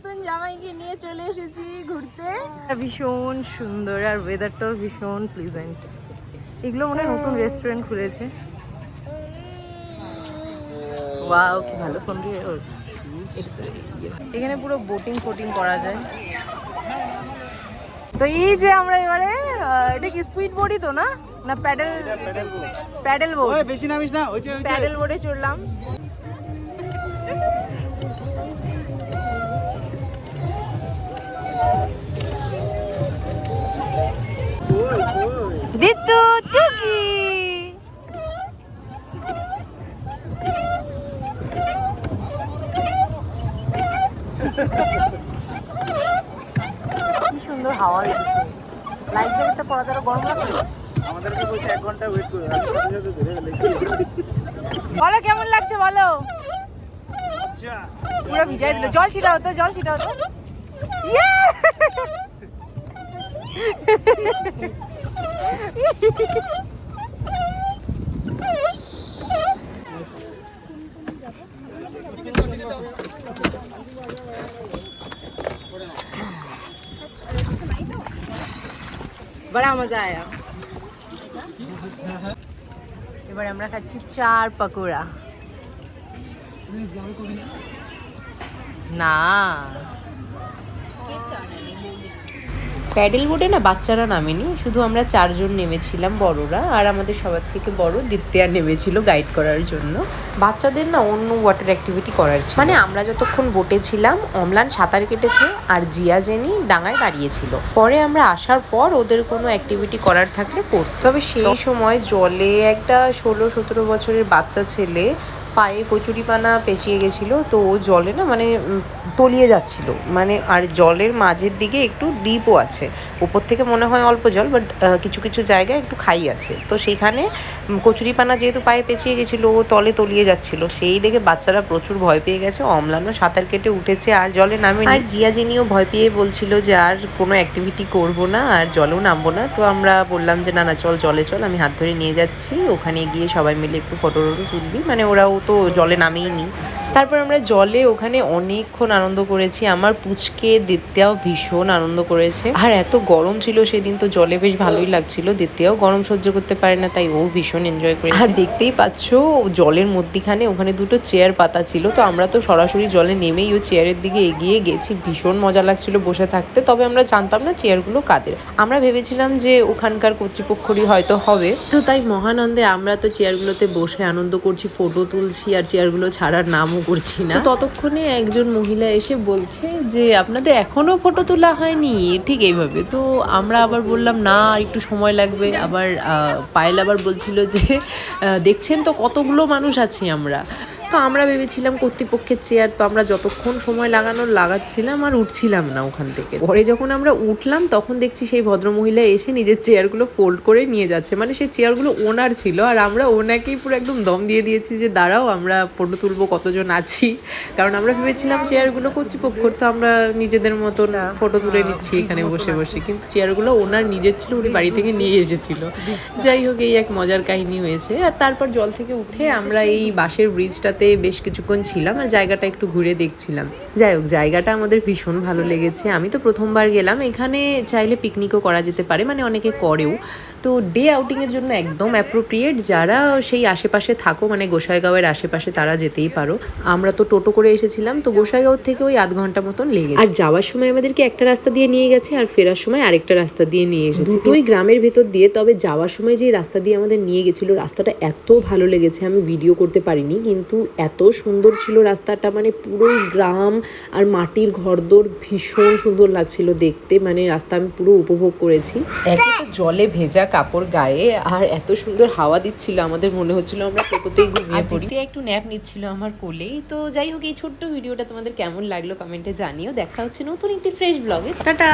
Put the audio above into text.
নতুন জামাইকে নিয়ে চলে এসেছি ঘুরতে। ভীষণ সুন্দর আর ওয়েদারটাও ভীষণ প্লিজেন্ট। এগুলো মনে হয় নতুন রেস্টুরেন্ট খুলেছে। ওয়াও কি ভালো ফোন দিয়ে। এখানে পুরো বোটিং ফোটিং করা যায়। তো এই যে আমরা এবারে এটা কি স্পিড বোটই তো না না প্যাডেল প্যাডেল বোট? ওই বেশি নামিস না, ওই যে প্যাডেল বোটে চড়লাম। দিতু টুকি কি সুন্দর হাওয়া দিতেছে। লাইফ জ্যাকেটটা পরা দ্বারা গরম লাগতেছে। আমাদেরকে বলছে 1 ঘন্টা ওয়েট করো। বলো কেমন লাগছে বলো। আচ্ছা পুরো ভিজাই দিল। জল ছিটাও তো, জল ছিটাও তো। बड़ा मजा आया। এবার আমরা খাচ্ছি চার পকোড়া। না প্যাডেল বোটে না বাচ্চারা নামেনি, শুধু আমরা 4 জন নেমেছিলাম বড়রা, আর আমাদের সবার থেকে বড় দিত্যা নেমেছিল গাইড করার জন্য। বাচ্চাদের না অন্য ওয়াটার অ্যাক্টিভিটি করার ছিল, মানে আমরা যতক্ষণ বোটে ছিলাম অম্লান সাঁতার কেটেছে আর জিয়া জেনি ডাঙায় দাঁড়িয়েছিল। পরে আমরা আসার পর ওদের কোনো অ্যাক্টিভিটি করার থাকলে করত। তবে সেই সময় জলে একটা 16-17 বছরের বাচ্চা ছেলে পায়ে কচুরিপানা পেঁচিয়ে গেছিলো, তো ও জলে না মানে তলিয়ে যাচ্ছিল, মানে আর জলের মাঝের দিকে একটু ডিপও আছে, উপর থেকে মনে হয় অল্প জল, বাট কিছু কিছু জায়গায় একটু খাই আছে, তো সেইখানে কচুরিপানা যেহেতু পায়ে পেঁচিয়ে গেছিলো ও তলে তলিয়ে যাচ্ছিল, সেই দেখে বাচ্চারা প্রচুর ভয় পেয়ে গেছে। অম্লানও সাঁতার কেটে উঠেছে আর জলে নামে, আর জিয়া জেনিও ভয় পেয়ে বলছিল যে আর কোনো অ্যাক্টিভিটি করবো না আর জলেও নামবো না। তো আমরা বললাম যে না না চল জলে চল, আমি হাত ধরে নিয়ে যাচ্ছি, ওখানে গিয়ে সবাই মিলে একটু ফটো তুলবি, মানে ওরাও তো জলে নামেইনি। তারপর আমরা জলে ওখানে অনেকক্ষণ আনন্দ করেছি। আমার পুচকে দিত্যাও ভীষণ আনন্দ করেছে, আর এত গরম ছিল সেদিন, তো জলে বেশ ভালোই লাগছিল। দিত্যাও গরম সহ্য করতে পারে না, তাই ও ভীষণ এনজয় করেছে। আর দেখতেই পাচ্ছ জলের মধ্যিখানে ওখানে 2টো চেয়ার পাতা ছিল, তো আমরা তো সরাসরি জলে নেমেই ও চেয়ারের দিকে এগিয়ে গেছি। ভীষণ মজা লাগছিল বসে থাকতে, তবে আমরা জানতাম না চেয়ারগুলো কাদের। আমরা ভেবেছিলাম যে ওখানকার কর্তৃপক্ষরই হয়তো হবে, তো তাই মহানন্দে আমরা তো চেয়ারগুলোতে বসে আনন্দ করছি, ফটো তুলছি, আর চেয়ারগুলো ছাড়ার নামও করছি না। ততক্ষণে একজন মহিলা এসে বলছে যে আপনাদের এখনো ফটো তোলা হয়নি, ঠিক এইভাবে। তো আমরা আবার বললাম না একটু সময় লাগবে। আবার পায়েল আবার বলছিল যে দেখছেন তো কতগুলো মানুষ আছি আমরা। তো আমরা ভেবেছিলাম কর্তৃপক্ষের চেয়ার, তো আমরা যতক্ষণ সময় লাগাচ্ছিলাম আর উঠছিলাম না ওখান থেকে। পরে যখন আমরা উঠলাম তখন দেখছি সেই ভদ্রমহিলা এসে নিজের চেয়ারগুলো ফোল্ড করে নিয়ে যাচ্ছে, মানে সেই চেয়ারগুলো ওনার ছিল, আর আমরা ওনাকেই পুরো একদম দম দিয়ে দিয়েছি যে দাঁড়াও আমরা ফটো তুলবো, কতজন আছি, কারণ আমরা ভেবেছিলাম চেয়ারগুলো কর্তৃপক্ষর, তো আমরা নিজেদের মতন ফটো তুলে নিচ্ছি এখানে বসে বসে, কিন্তু চেয়ারগুলো ওনার নিজের ছিল, উনি বাড়ি থেকে নিয়ে এসেছিল। যাই হোক, এই এক মজার কাহিনী হয়েছে। আর তারপর জল থেকে উঠে আমরা এই বাঁশের ব্রিজটা বেশ কিছুক্ষণ ছিলাম আর জায়গাটা একটু ঘুরে দেখছিলাম। যাই হোক, জায়গাটা আমাদের ভীষণ ভালো লেগেছে। আমি তো প্রথমবার গেলাম। এখানে চাইলে পিকনিকও করা যেতে পারে, মানে অনেকে করেও। তো ডে আউটিংয়ের জন্য একদম অ্যাপ্রোপ্রিয়েট। যারা সেই আশেপাশে থাকো, মানে গোসাইগাঁওয়ের আশেপাশে, তারা যেতেই পারো। আমরা তো টোটো করে এসেছিলাম, তো গোসাইগাঁও থেকে ওই আধ ঘন্টা মতন লেগে। আর যাওয়ার সময় আমাদেরকে একটা রাস্তা দিয়ে নিয়ে গেছে, আর ফেরার সময় আরেকটা রাস্তা দিয়ে নিয়ে এসেছে, দুটোই গ্রামের ভেতর দিয়ে। তবে যাওয়ার সময় যে রাস্তা দিয়ে আমাদের নিয়ে গেছিলো, রাস্তাটা এত ভালো লেগেছে, আমি ভিডিও করতে পারিনি, কিন্তু এত সুন্দর ছিল রাস্তাটা, মানে পুরোই গ্রাম আর মাটির ঘরদোর, ভীষণ সুন্দর লাগছিল দেখতে, মানে রাস্তা আমি পুরো উপভোগ করেছি। একে তো জলে ভেজা কাপড় গায়ে, আর এত সুন্দর হাওয়া দিচ্ছিল, আমাদের মনে হচ্ছিল আমরা টোটোতেই ঘুমিয়ে পড়ি। একটু ন্যাপ নিচ্ছিল আমার কোলেই। তো যাই হোক, এই ছোট্ট ভিডিওটা তোমাদের কেমন লাগলো কমেন্টে জানিও। দেখা হচ্ছে নতুন একটি ফ্রেশ ব্লগে। টাটা।